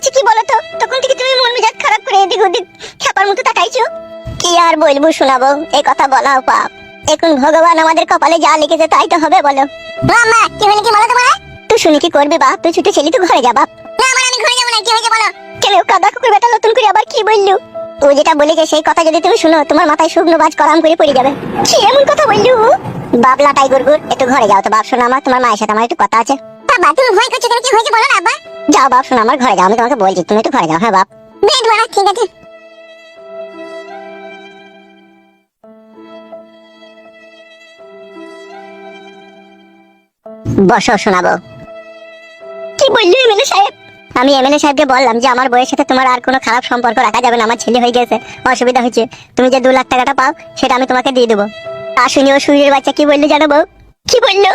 হয়েছে কি বলতো? তখন থেকে তুমি মন মেজাজ খারাপ করে এদিক ওদিক খেপার মতো তাকাইছো। কি আর বলবো শোনাবো, এই কথা বলাও পাপ। এখন ভগবান আমাদের কপালে যা লিখেছে তাই তো হবে, বলো। মা কি হলো কি বলো তোমার? তুই শুনি কি করবি বাপ? তুই ছুটে ছেলে, তুই ঘরে যা বাপ। না আমার, আমি ঘরে যাবো না। কি হয়েছে বলো? কেন কাদা কুকুর বেটা নতুন করে আবার কি বললু? ও যেটা বলেছে সেই কথা যদি তুমি শুনো, তোমার মাথায় শুকনো বাজ করাম করে পড়ে যাবে। কি এমন কথা বললু? বাবলা টাইগর গুড়, একটু ঘরে যাও তো বাপ। শোনো আমার, তোমার মায়ের সাথে আমার একটু কথা আছে। বাবা তুমি ভয় করছো কেন? কি হয়েছে বলো না আব্বা। যাও বাপ, শোনো আমার, ঘরে যাও, আমি তোমাকে বলছি, তুমি একটু ঘরে যাও। হ্যাঁ বাপ। বেশ বাবা, ঠিক আছে। বসো শোনাবো। কি বললি এমএলএ সাহেব? আমি এমএলএ সাহেবকে বললাম যে আমার বউয়ের সাথে তোমার আর কোনো খারাপ সম্পর্ক রাখা যাবে না, আমার ছেলে হয়ে গেছে, অসুবিধা হচ্ছে, তুমি যে 2 লাখ টাকাটা পাও সেটা আমি তোমাকে দিয়ে দেবো। তা শুনি ও সুইরের বাচ্চা কি বললো জানো বউ? কি বললো?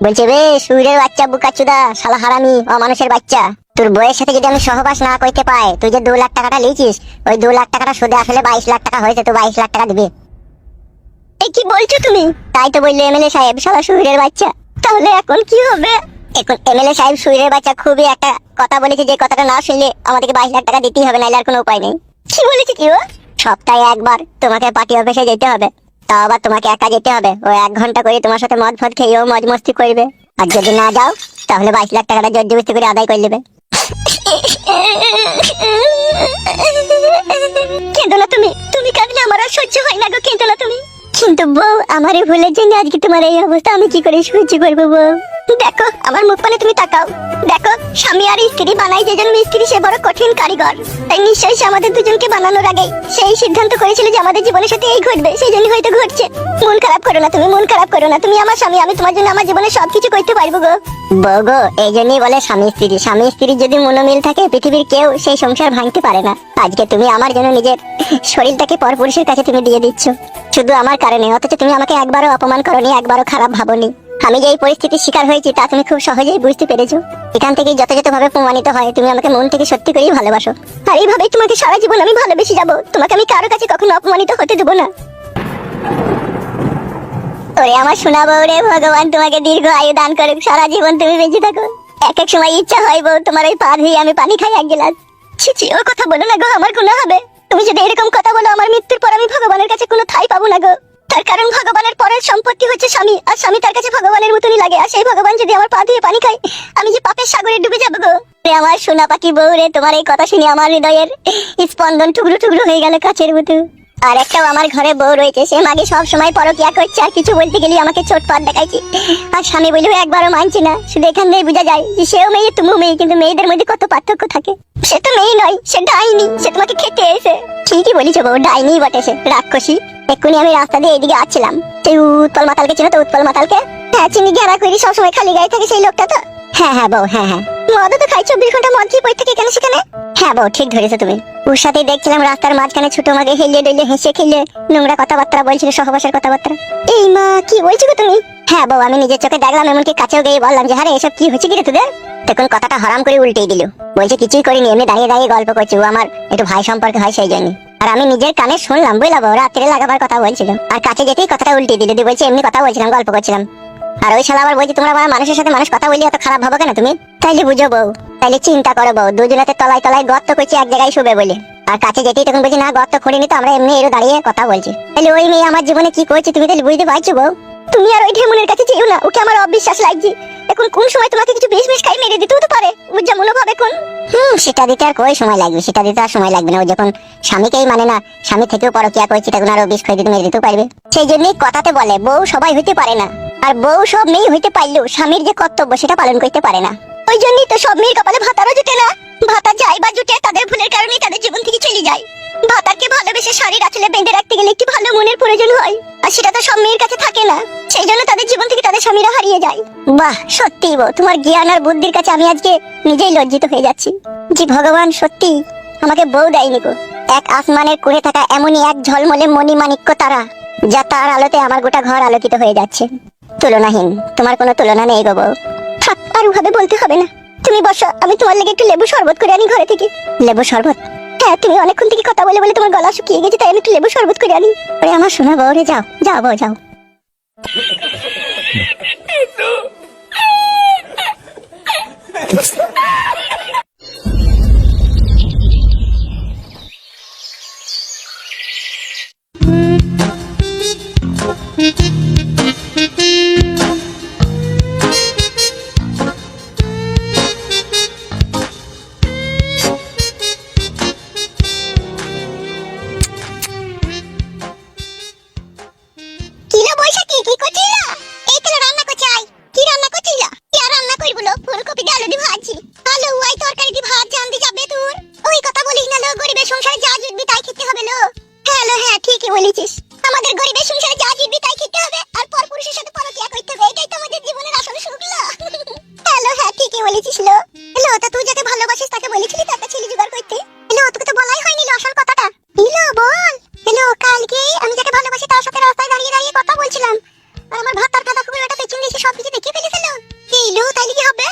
বলছে বে সুইরের বাচ্চা, বুকাচুদা, শালা হারামি, অমানুষের বাচ্চা, তোর বউয়ের সাথে যদি আমি সহবাস না করতে পাই, তুই যে 2 লাখ টাকাটা লিয়েছিস, ওই 2 লাখ টাকাটা সুদে আসলে 22 লাখ টাকা হয়েছে, তো 22 লাখ টাকা দিবি। এই কি বলছো তুমি? তাই তো বললো এমএলএ সাহেব, শালা সুইরের বাচ্চা। তাহলে এখন কি হবে? এখন এমএলএ সাহেব সুইরের বাচ্চা খুবই একটা কথা বলেছে, যে কথাটা না শুনলে আমাদেরকে 22 লাখ টাকা দিতেই হবে, নাহলে আর কোনো উপায় নেই। কি বলেছে কি ও? সপ্তাহে একবার তোমাকে পার্টি অফিসে যেতে হবে, তাও আবার তোমাকে একা যেতে হবে। ও 1 ঘন্টা করে তোমার সাথে মদ ফদ খেয়েও মজ মস্তি করবে, আর যদি না যাও তাহলে 22 লাখ টাকাটা জোর জবরদস্তি করে আদায় করে নেবে। কেঁদো না তুমি, তুমি কাঁদলে আমার আর সহ্য হয় না গো, কেঁদো না তুমি। কিন্তু বউ, আমারই ভুলের জন্য আজকে তোমার এই অবস্থা, আমি কি করে সহ্য করবো বউ? দেখো আমার মুখ পানে তুমি তাকাও, দেখো স্বামী আর স্ত্রী বানাই যেজন মিস্ত্রি, সে বড় কঠিন কারিগর। তাই নিশ্চয়ই সে আমাদের দুজনকে বানানোর আগে সেই সিদ্ধান্ত করেছিল যে আমাদের জীবনের সাথে এই ঘটবে, সেই জন্য হয়তো ঘটছে। মন খারাপ করো না তুমি, মন খারাপ করো না, তুমি আমার স্বামী, আমি তোমার জন্য আমার জীবনে সবকিছু করতে পারবো গো। বউ গো, এই জন্যই বলে স্বামী স্ত্রী, স্বামী স্ত্রীর যদি মনোমিল থাকে পৃথিবীর কেউ সেই সংসার ভাঙতে পারে না। আজকে তুমি আমার জন্য নিজের শরীরটাকে পরপুরুষের কাছে তুমি দিয়ে দিচ্ছ, শুধু আমার কারণে, অথচ তুমি আমাকে একবারও অপমান করনি, একবারও খারাপ ভাবনি। আমি যে এই পরিস্থিতির শিকার হয়েছি তা তুমি খুব সহজেই বুঝতে পেরেছো। এখান থেকে যথাযথভাবে প্রমাণিত হয় তুমি আমাকে মন থেকে সত্যি করেই ভালোবাসো, আর এইভাবেই তোমাকে সারা জীবন আমি ভালোবেসে যাবো। তোমাকে আমি কারো কাছে কখনো অপমানিত হতে দেবো না। ওরে আমার শোনা বউ রে, ভগবান তোমাকে দীর্ঘ আয়ু দান করুক, সারা জীবন তুমি বেঁচে থাকো। এক এক সময় ইচ্ছা হয় বউ তোমার ওই পা ধুয়ে আমি পানি খাই 1 গ্লাস। ছি ছি, ও কথা বলো না গো, আমার গুনাহ হবে। তুমি যদি এরকম কথা বলো, আমার মৃত্যুর পর আমি ভগবানের কাছে কোনো ঠাঁই পাবো না গো। তার কারণ ভগবানের পরের সম্পত্তি হচ্ছে স্বামী, আর স্বামী তার কাছে ভগবানের মতনই লাগে। আর সেই ভগবান যদি আমার পা ধুয়ে পানি খায়, আমি যে পাপের সাগরে ডুবে যাবো গো। আমার সোনা পাখি বউ রে, তোমার এই কথা শুনে আমার হৃদয়ের স্পন্দন টুকরো টুকরো হয়ে গেল কাচের মতো। আর একটাও আমার ঘরে বউ রয়েছে, সে মাগে সব সময় পরকিয়া করছে, আর কিছু বলতে গেলে আমাকে ছোটপাট দেখাইছে। আর স্বামী বলেও একবারও মানছে না। শুধু এখান থেকে বোঝা যায় যে সেও মেয়ে তুমিও মেয়ে, কিন্তু মেয়েদের মধ্যে কত পার্থক্য থাকে। সে তো মেয়ে নয়, সে ডাইনি, সে তোমাকে খেতে এসে। ঠিকই বলিস বউ, ডাইনি বটে সে, রাক্ষসী। এক্ষুনি আমি রাস্তা দিয়ে এদিকে আসছিলাম, সেই উৎপল মাতালকে চিনো তো? উৎপল মাতালকে? হ্যাঁ চিনি, ঘেরা করি, সবসময় খালি গায়ে থাকে সেই লোকটা তো? হ্যাঁ হ্যাঁ বউ, হ্যাঁ হ্যাঁ। মদও তো খাই, 24 ঘন্টা মদ খেয়ে পড়ে থাকে কেন সেখানে? হ্যাঁ বউ, ঠিক ধরেছো তুমি। ওর সাথে দেখছিলাম রাস্তার মাঝখানে ছোট মাকে হেলিয়ে ডেলিয়ে হেসে খেলে নোংরা কথাবার্তা বলছিল, সহবাসের কথাবার্তা। এই মা, কি বলছো গো তুমি? হ্যাঁ বউ, আমি নিজের চোখে দেখলাম, এমনকি কাছেও গিয়ে বললাম যে আরে এসব কি হচ্ছে কি রে তোদের? তখন কথাটা হারাম করে উল্টেই দিল, বলছে কিছুই করিনি, এমনি দাঁড়িয়ে দাঁড়িয়ে গল্প করছি, ও আমার একটু ভাই সম্পর্কে হয় সেই জন্য। আর আমি নিজের কানে শুনলাম, বুঝলাম রাত্রে লাগাবার কথা বলছিল, আর কাছে যেতেই কথাটা উল্টে দিল, বলছে এমনি কথা বলছিলাম, গল্প করছিলাম। আর ওই শালা আবার বলছে তোমরা আমার মানুষের সাথে মানুষ কথা বলি এত খারাপ ভাবো কেন তুমি? তাইলে বুঝো বউ, তাইলে চিন্তা করো বউ, দুজনাতে তলায় তলায় গর্ত করছি এক জায়গায় শুবে বলে। আর কাছে যেতেই তখন বলছি না গর্ত খুঁড়িনি তো, আমরা এমনি এরো দাঁড়িয়ে কথা বলছি। তাহলে ওই মেয়ে আমার জীবনে কি করছে তুমি তাহলে বুঝতে পারছো বউ? তুমি আর ওই ঢেমুনের কাছে যেও না, ওকে আমার অবিশ্বাস লাগছে। এখন কোন সময় তোমাকে কিছু বিষ খাই মেরে দিতেও তো পারে, বুঝা মনোভাবে কোন। সেটা দিতে আর কই সময় লাগবে, সেটা দিতে আর সময় লাগবে না। ও যখন স্বামীকেই মানে না, স্বামী থেকেও পরকিয়া করছে, তখন আরো বিষ খাই দিতে মেরে দিতেও পারবে। সেই জন্যই কথাতে বলে বউ সবাই হইতে পারে না, আর বউ সব মেয়ে হইতে পারলেও স্বামীর যে কর্তব্য সেটা পালন করতে পারে না। ওই জন্যই তো সব মেয়ের কপালে ভাতারও জুটে না। ভাতা যায় বা জুটে, তাদের ভুলের কারণেই তাদের জীবন থেকে চলে যায়। ভাতারকে ভালোবেসে শাড়ির আঁচলে বেঁধে রাখতে গেলে একটি ভালো মনের প্রয়োজন হয়, আর সেটা তো সব মেয়ের কাছে থাকে না। সেই জন্য তাদের জীবন থেকে তাদের স্বামীরা হারিয়ে যায়। বাহ, সত্যি বউ, তোমার জ্ঞান আর বুদ্ধির কাছে আমি আজকে নিজেই লজ্জিত হয়ে যাচ্ছি। জি ভগবান, সত্যি আমাকে বউ দেয়নি গো। এক আসমানের কোণে থাকা এমনই এক ঝলমলে মণিমাণিক্য তারা, যা তার আলোতে আমার গোটা ঘর আলোকিত হয়ে যাচ্ছে। তুলনাহীন, তোমার কোনো তুলনা নেই গো বউ। থাক, আর ওভাবে বলতে হবে না। তুমি বসো, আমি তোমার লেগে একটু লেবু শরবত করে আনি ঘরে থেকে। লেবু শরবত? হ্যাঁ, তুমি অনেকক্ষণ থেকে কথা বলে বলে তোমার গলা শুকিয়ে গেছে, তাই আমি একটু লেবু শরবত করে আনি। আরে আমার শোনা বউ রে, যাও যাও বউ যাও। কিলো বৈশাখী কি করছিল? এই তো রান্না করছি। আই কি রান্না করছিল? কি আর রান্না করি বলো? ফুলকপি দিয়ে আলু দিয়ে ভাজি। আলু ওই তরকারি দিয়ে ভাত জানতে যাবে তোর? ওই কথা বলিস না লো, গরিবের সংসারে যা জুটবি তাই খেতে হবে লো। হ্যাঁ লো, হ্যাঁ ঠিকই বলেছিস। আমাদের গরিবের সংসারে যা জুটবি তাই খেতে হবে, আর পরপুরুষের সাথে পরকিয়া করতে হবে। এটাই তো আমাদের জীবনের আসল সুখ লো। হ্যাঁ লো, হ্যাঁ ঠিকই বলেছিস লো। হ্যালো, তা তুই যাকে ভালোবাসিস তাকে বলেছিলি তো একটা ছেলে জোগাড় করতে? হ্যালো, তোকে তো বলাই হয়নি লো আসল কথাটা। হ্যালো বল। হ্যালো, কালকে আমি যাকে ভালোবাসি তার সাথে রাস্তায় দাঁড়িয়ে দাঁড়িয়ে কথা বলছিলাম, আর আমার ভাত আর কাদা কুকুর একটা পেছন দিয়ে সবকিছু দেখে ফেলেছিল। এইলো, তাইলে কি হবে?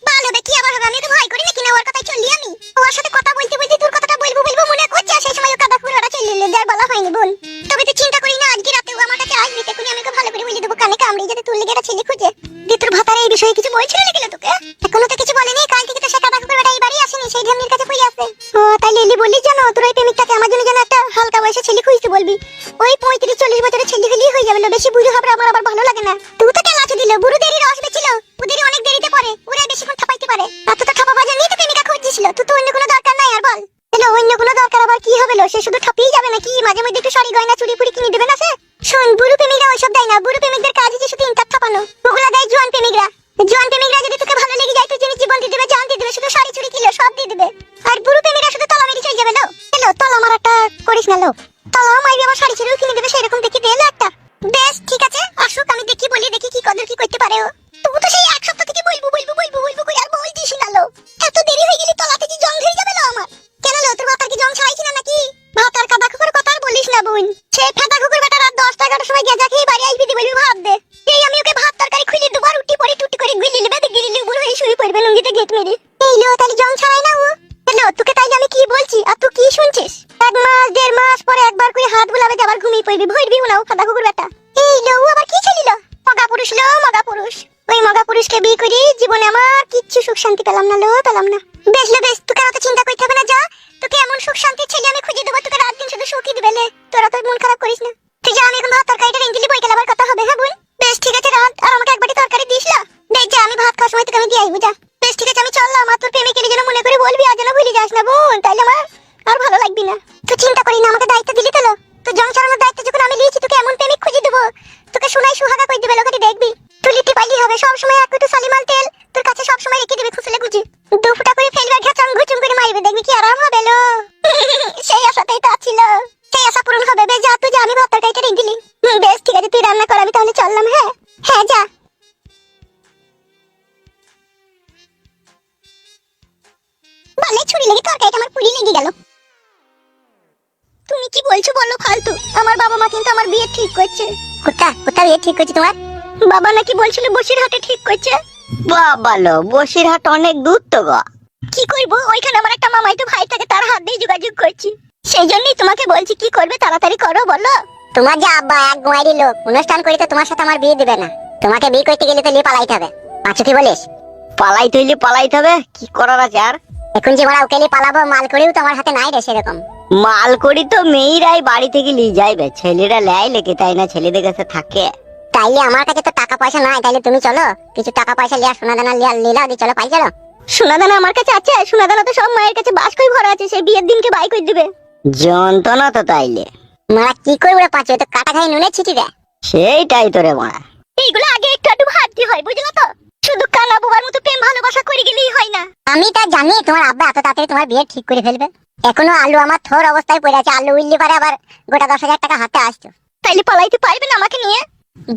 ভালো হবে, কি আবার হবে? আমি তো ভয় করি নাকি না, ওর কথাই চললি আমি। ওর সাথে কথা বলতে বলতে তোর কথাটা বলবো বলবো মনে করছে, আর সেই সময় ও কাদা কুকুরটা চলে এলো, যার বলা হয়নি বোন। তবে তুই চিন্তা করি না, আজকে রাতে ও আমার কাছে আসবে, তখন আমি ওকে ভালো করে বলে দেবো কানে কামড়ে, যাতে তোর লেগে একটা ছেলে খুঁজে দিয়ে। তোর ভাতার এই বিষয়ে কিছু বলছিল নাকি তোকে? এখনো তো কিছু বলেনি। কাল থেকে তো সে কাদা কুকুরটা এই বাড়ি আসেনি, সেই ঢেমনির কাছে পড়ে আছে। ও তাইলে এলি বললি জানো, তোর ওই প্রেমিকটাকে আমার জন্য যেন একটা হালকা বয়সে ছেলে খুঁজতে বলবি। ওই 35-40 বছরের ছেলে হলেই হয়ে যাবে, বেশি বুড়ো হবে আমার আবার ভালো লাগে না। তুই তো কেন আছে দিল, বুড়ো দেরি রস বেছিল, ওদেরই অনেক দেরিতে পড়ে, ওরা বেশিক্ষণ ঠাপাইতে পারে। আর তো ঠাপা বাজা নিয়ে তো প্রেমিকা খুঁজছিস, তুই তো অন্য কোনো দরকার নাই আর বল। হ্যালো, অন্য কোনো দরকার আবার কি হবে লো? সে শুধু ঠাপিয়ে যাবে নাকি? মাঝে মধ্যে একটু শাড়ি গয়না চুড়ি ফুড়ি কিনে দেবে না সে? শোন, বুড়ো প্রেমিকরা ওইসব দেয় না, বুড়ো প্রেমিকদের কাজ হচ্ছে শুধু ইন্টার ঠাপানো। ওগুলা দেয় জোয়ান প্রেমিকরা। জোয়ান প্রেমিকরা যদি তোকে ভালো লেগে যায়, তুই জন্য জীবন দিয়ে দেবে, জান দিয়ে দেবে, শুধু শাড়ি চুড়ি কিলো সব দিয়ে দেবে। আর বুড়ো প্রেমিকরা শুধু তলা মেরে চলে যাবে লো। হ্যালো, তলা মারাটা করিস না লো। তলা মাইবি আমার শাড়ি চুড়িও কিনে দেবে, সেরকম দেখি দে একটা। বেশ ঠিক আছে, আসুক, আমি দেখি বলি, দেখি কি কদর কি করতে পারে ও। তুই তো সেই এক সপ্তাহ থেকে বলবো বলবো বলবো বলবো করে আর বলতিস না লো। এত দেরি হয়ে গেলে তলাতে যে জং ধরে যাবে লো আমার। কেন লো, তোর মাথার কি জং ছাড়াইছি না নাকি? ভাত আর কাদা কুকুর কথা আর বলিস না বোন। সে ফেদা কুকুর বেটা রাত 10-11টার সময় গেজা খেয়ে বাড়ি আসবি, বলবি ভাত দে। এই আমি ওকে ভাত তরকারি খুলে দুবার উঠি পড়ে টুটি করে গিলি লিবে, গিলি লিবে বুড়ো হয়ে শুয়ে পড়বে লুঙ্গিতে গেট মেরে। এই লো, তাহলে জং ছাড়াই না ও? হ্যালো, তোকে তাইলে আমি কি বলছি আর তুই কি শুনছিস? 1 মাস 1.5 মাস পরে একবার করে হাত বুলাবে, আবার ঘুমিয়ে পড়বি, ভরবি না ও ফেদা কুকুর বেটা। এই লো, ও আবার কি ছিল? মগা পুরুষ লো, মগা পুরুষ। ওই মগা পুরুষকে বিয়ে করি জীবনে আমার কিচ্ছু সুখ শান্তি পেলাম না লো, পেলাম না। বেশ লো বেশ, তোকে অত চিন্তা করতে হবে না, যা তোকে এমন সুখ শান্তির ছেলে আমি খুঁজে দেবো, তোকে রাত দিন শুধু সুখই দিবে লে। তোরা তো মন খারাপ করিস না। তুই যা, আমি এখন ভাত তরকারিটা রেঁধে দিলি, বইকাল আবার কথা হবে। হ্যাঁ বোন, বেশ ঠিক আছে, রাত আর আমাকে এক বাটি তরকারি দিস লা। বেশ যা, আমি ভাত খাওয়ার সময় তোকে আমি দিয়ে আসবো, যা। বেশ ঠিক আছে, আমি চললাম। আর তোর প্রেমিকের যেন মনে করে বলবি, আর যেন ভুলে যাস না বোন, তাইলে আমার আর ভালো লাগবি না। তুই চিন্তা করি না, আমাকে দায়িত্ব দিলি তো লো। তোর জং ছাড়ানোর দায়িত্ব যখন আমি নিয়েছি, তোকে এমন প্রেমিক খুঁজে দেবো, তোকে শোনাই সুহাগা করে দেবে, লোকে দেখবি। তুই লিটি পাইলি হবে, সবসময় এক কুটু সালিমাল তেল তোর কাছে সবসময় রেখে দেবে, খুশলে গুজি 2 ফুটা করে ফেলবে, ঘাচং ঘুচুং করে মারবে, দেখবি কি আরাম হবে লো। সেই আশাতেই তো ছিল, সেই আশা পূরণ হবে। বেশ যা, তুই যা, আমি ভাত তরকারিটা রেঁধে দিলি। বেশ ঠিক আছে, তুই রান্না কর, আমি তাহলে চললাম। হ্যাঁ হ্যাঁ, যা। বলে ছুরি লেগে তরকারিটা আমার পুরি লেগে গেল। তুমি কি বলছো বলো ফালতু? আমার বাবা মা কিন্তু আমার বিয়ে ঠিক করছে। কোথা বিয়ে ঠিক করছে তোমার? বাবা নাকি বলছিল বসিরহাটে ঠিক করছে। বাবা লো, বসিরহাট অনেক দূর তো গো। কি করব, ওইখানে আমার একটা মামাইতো ভাই থাকে, তার হাত দিয়ে যোগাযোগ করছি। সেই জন্যই তোমাকে বলছি, কি করবে তাড়াতাড়ি করো বলো। তোমার যে আব্বা এক গোয়ারি লোক, অনুষ্ঠান করিতে তোমার সাথে আমার বিয়ে দিবে না। তোমাকে বিয়ে করতে গেলে তো নিয়ে পালাইতে হবে। পাঁচু কি বলিস? পালাইতে হইলে পালাইতে হবে, কি করার আছে আর? এখন যে বড় উকেলি পালাবো, মাল করেও তোমার হাতে নাই রে সেরকম। মাল করি তো মেয়েরাই বাড়ি থেকে নিয়ে যাইবে, ছেলেরা লেয় লেগে, তাই না? ছেলেদের কাছে থাকে। তাইলে আমার কাছে তো টাকা পয়সা নাই, তাইলে তুমি চলো, কিছু টাকা পয়সা লিয়া, সোনা দানা লিয়া লিলাও দি, চলো পাই চলো। সোনাদানা আমার কাছে আছে, সোনাদানা তো সব মায়ের কাছে বাস করে ভরা আছে, সেই বিয়ের দিনকে বাই করে দিবে। যন্ত্রণা তো তাইলে। মারা কি করবো রে পাঁচু, তো কাটা খাই নুনে ছিটি দেয়। সেইটাই তো রে মারা। এইগুলো আগে একটু একটু ভাবতে হয়, বুঝলো তো? শুধু কানা বুবার মতো প্রেম ভালোবাসা করে গেলেই হয় না। আমি তা জানি তোমার আব্বা এত তাড়াতাড়ি তোমার বিয়ে ঠিক করে ফেলবে। এখনো আলু আমার থোর অবস্থায় পড়ে আছে, আলু উইললি পারে আবার গোটা 10,000 টাকা হাতে আসতো। তাইলে পালাইতে পারবে না আমাকে নিয়ে?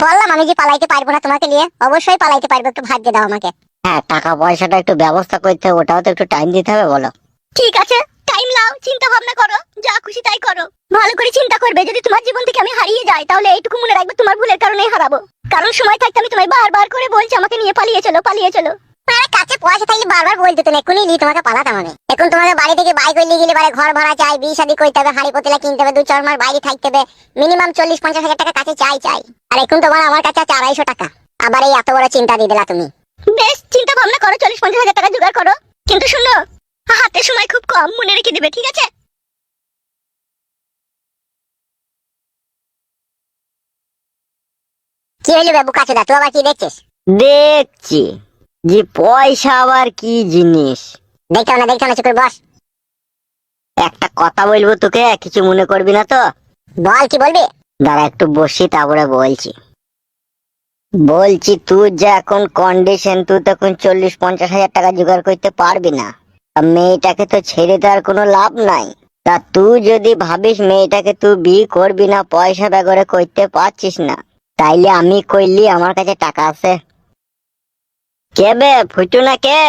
বললাম আমি যে পালাইতে পারবো না তোমাকে নিয়ে, অবশ্যই পালাইতে পারবো, একটু ভাগ্য দাও আমাকে। হ্যাঁ, টাকা পয়সাটা একটু ব্যবস্থা করতে হবে, ওটাও তো একটু টাইম দিতে হবে বলো। ঠিক আছে, টাইম লাও, চিন্তা ভাবনা করো, যা খুশি তাই করো। ভালো করে চিন্তা করবে, যদি তোমার জীবন থেকে আমি হারিয়ে যাই, তাহলে এইটুকু মনে রাখবে তোমার ভুলের কারণেই হারাবো। কারণ সময় থাকতে আমি তোমায় বারবার করে বলছি আমাকে নিয়ে পালিয়ে চলো, পালিয়ে চলো। আরে কাছে পয়সা থাকলে বারবার বলতে তো, এখনই লি তোমাকে পালাতাম আমি। এখন তোমাকে বাড়ি থেকে বাইক হইলে গেলে বারে ঘর ভাড়া চাই, বিয়ে শাদী করতে হবে, হাড়ি পতিলা কিনতে হবে, 2-4 মাস বাইরে থাকতে হবে, মিনিমাম 40-50 হাজার টাকা কাছে চাই। আর এখন তোমার আমার কাছে আছে 250 টাকা, আবার এই এত বড় চিন্তা দিয়ে দিলা তুমি। বেশ, চিন্তা ভাবনা করো, 40-50 হাজার টাকা জোগাড় করো, কিন্তু শুনো, হাতে সময় খুব কম, মনে রেখে দিবে, ঠিক আছে? কি হইলো বে বুকাচোদা, তুই আবার কি দেখছিস? দেখছি যে পয়সা আবার কি জিনিস। দেখতে না চুপ করে বস। একটা কথা বলবো তোকে, কিছু মনে করবি না তো? বল, কি বলবি? দাঁড়া একটু বসি, তারপরে বলছি তুই যে এখন কন্ডিশন, তুই তখন 40-50 হাজার টাকা জোগাড় করতে পারবি না। আর মেয়েটাকে তো ছেড়ে দেওয়ার কোনো লাভ নাই। তা তুই যদি ভাবিস মেয়েটাকে তুই বিয়ে করবি না, পয়সা বেগরে করতে পারছিস না, তাইলে আমি কইলি আমার কাছে টাকা আছে। কে বে ফুটু না কে?